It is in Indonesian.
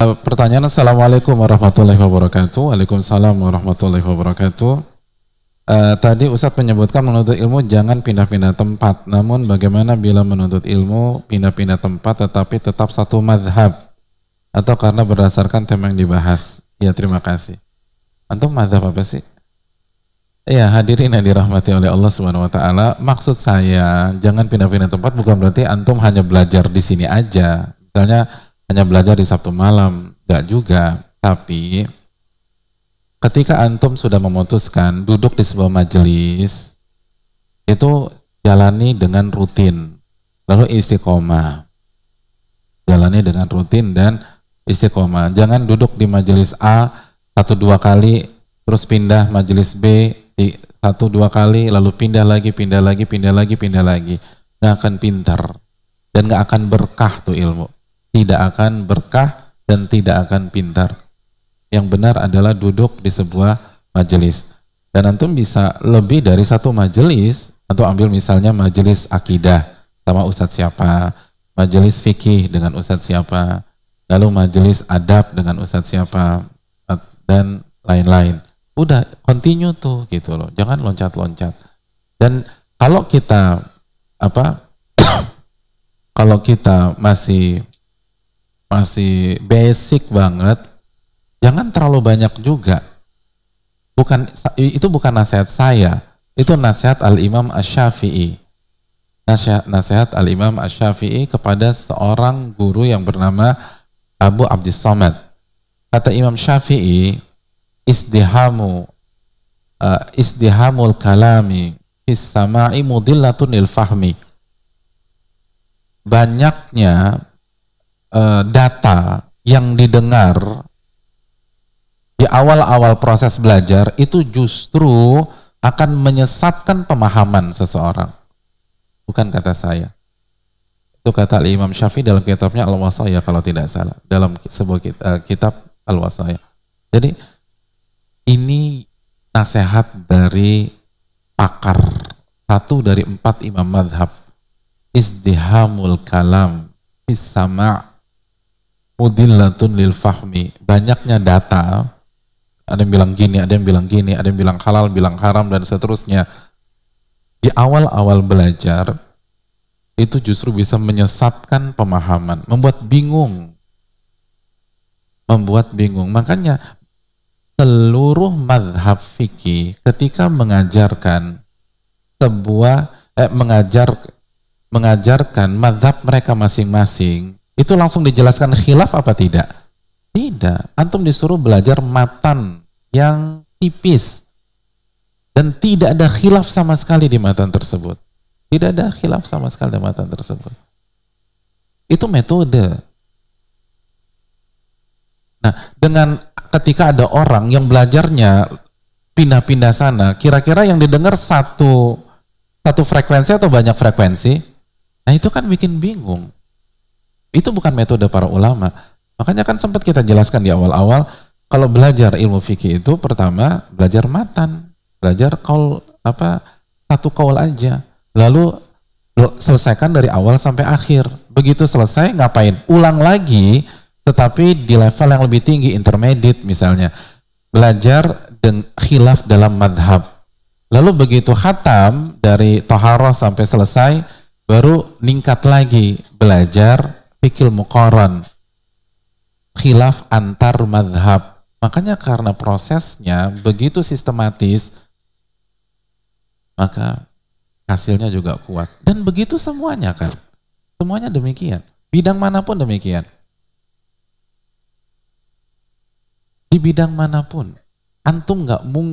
Pertanyaan, Assalamualaikum warahmatullahi wabarakatuh. Waalaikumsalam warahmatullahi wabarakatuh. Tadi Ustadz menyebutkan menuntut ilmu jangan pindah-pindah tempat. Namun bagaimana bila menuntut ilmu pindah-pindah tempat tetapi tetap satu madhab? Atau karena berdasarkan tema yang dibahas? Ya, terima kasih. Antum madhab apa sih? Ya, hadirin yang dirahmati oleh Allah Subhanahu wa taala, maksud saya jangan pindah-pindah tempat bukan berarti antum hanya belajar di sini aja. Misalnya hanya belajar di Sabtu malam, enggak juga. Tapi ketika antum sudah memutuskan duduk di sebuah majelis, itu jalani dengan rutin, lalu istiqomah. Jalani dengan rutin dan istiqomah. Jangan duduk di majelis A 1-2 kali, terus pindah majelis B 1-2 kali, lalu pindah lagi. Nggak akan pintar dan nggak akan berkah tuh ilmu. Tidak akan berkah dan tidak akan pintar. Yang benar adalah duduk di sebuah majelis. Dan antum bisa lebih dari satu majelis. Atau ambil misalnya majelis akidah sama ustadz siapa, majelis fikih dengan ustadz siapa, lalu majelis adab dengan ustadz siapa, dan lain-lain. Udah continue tuh gitu loh. Jangan loncat-loncat. Dan kalau kita kalau kita masih basic banget, jangan terlalu banyak juga. Itu bukan nasihat saya, itu nasihat Al-Imam Asy-Syafi'i. Nasihat Al-Imam Asy-Syafi'i kepada seorang guru yang bernama Abu Abdis Somad. Kata Imam Syafi'i, isdihamul kalami fis sama'i mudillatun lil fahmi. Banyaknya data yang didengar di awal-awal proses belajar itu justru akan menyesatkan pemahaman seseorang. Bukan kata saya. Itu kata Imam Syafi'i dalam kitabnya Al-Wasaya kalau tidak salah. Dalam sebuah kitab Al-Wasaya. Jadi ini nasihat dari pakar. 1 dari 4 imam madhab. Izdihamul kalam fis sama' mudillatun lil fahmi. Banyaknya data, ada yang bilang gini, ada yang bilang gini, ada yang bilang halal, bilang haram, dan seterusnya. Di awal-awal belajar itu justru bisa menyesatkan pemahaman, membuat bingung. Makanya seluruh madhab fikih ketika mengajarkan mengajarkan madhab mereka masing-masing, itu langsung dijelaskan khilaf apa tidak? Tidak. Antum disuruh belajar matan yang tipis dan tidak ada khilaf sama sekali di matan tersebut. Tidak ada khilaf sama sekali di matan tersebut. Itu metode. Nah, dengan ketika ada orang yang belajarnya pindah-pindah sana, kira-kira yang didengar satu frekuensi atau banyak frekuensi? Nah, itu kan bikin bingung. Itu bukan metode para ulama. Makanya kan sempat kita jelaskan di awal-awal, kalau belajar ilmu fikih itu pertama belajar matan, belajar satu qaul aja, lalu selesaikan dari awal sampai akhir. Begitu selesai ngapain? Ulang lagi, tetapi di level yang lebih tinggi, intermediate misalnya. Belajar khilaf dalam madhab. Lalu begitu khatam dari Thaharah sampai selesai, baru ningkat lagi belajar fikih muqaran, khilaf antar madhab. Makanya karena prosesnya begitu sistematis, maka hasilnya juga kuat. Dan begitu semuanya kan, semuanya demikian, bidang manapun demikian. Di bidang manapun antum nggak mungkin